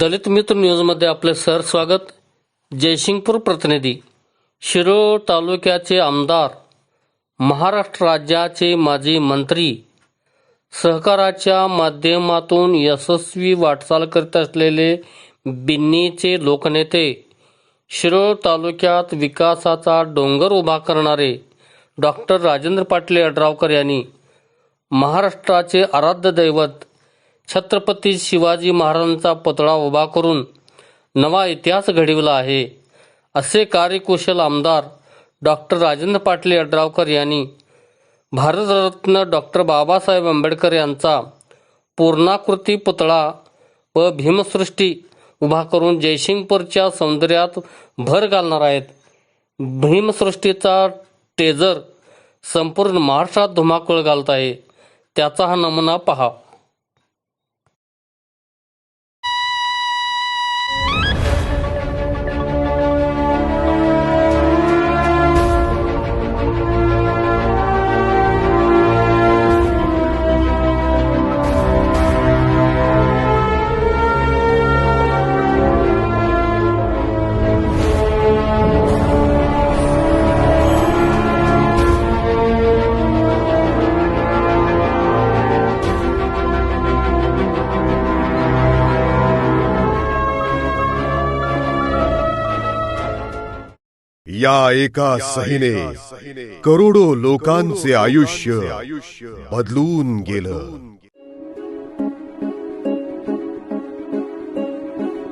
दलित मित्र न्यूजमध्ये आपले सर स्वागत। जयसिंगपूर प्रतिनिधी। शिरोळ तालुक्याचे आमदार, महाराष्ट्र राज्याचे माजी मंत्री, सहकाराच्या माध्यमातून यशस्वी वाटचाल करत असलेले बिन्नीचे लोकनेते, शिरोळ तालुक्यात विकासाचा डोंगर उभा करणारे डॉक्टर राजेंद्र पाटील यड्रावकर यांनी महाराष्ट्राचे आराध्य दैवत छत्रपती शिवाजी महाराजांचा पुतळा उभा करून नवा इतिहास घडविला आहे, असे कार्यकुशल आमदार डॉक्टर राजेंद्र पाटील यड्रावकर यांनी भारतरत्न डॉक्टर बाबासाहेब आंबेडकर यांचा पूर्णाकृती पुतळा व भीमसृष्टी उभा करून जयसिंगपूरच्या सौंदर्यात भर घालणार आहेत। भीमसृष्टीचा टेजर संपूर्ण महाराष्ट्रात धुमाकूळ घालत आहे, त्याचा हा नमुना पहा। या एका सहीने करोडो लोकांचे आयुष्य बदलून गेलं।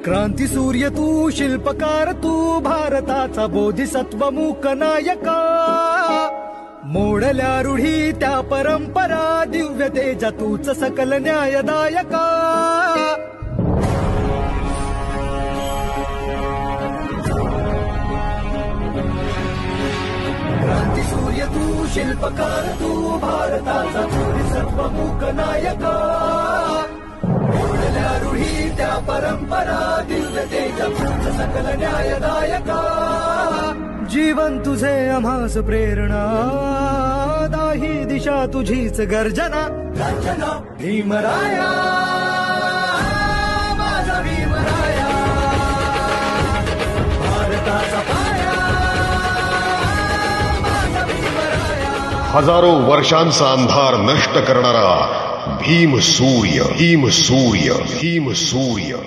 क्रांती सूर्य तू, शिल्पकार तू, भारताचा बोधिसत्व मूक नायका। मोडल्या रूढी त्या परंपरा, दिव्य तेजा तूच सकल न्यायदायका। क्रांती सूर्य तू, शिल्पकार तू, भारताचा बोधिसत्व मूक नायका। मोडल्या रूढी त्या परंपरा, दिव्य तेजा तूच सकल न्यायदायका। जीवन तुझे आम्हास प्रेरणा, दाही दिशा तुझीच गर्जना। गर्जना भीमराया, माझा भीमराया, भारताचा पाया, माझा भीमराया। हजारो वर्षांचा अंधार नष्ट करणारा भीम सूर्य, भीम सूर्य, भीम सूर्य।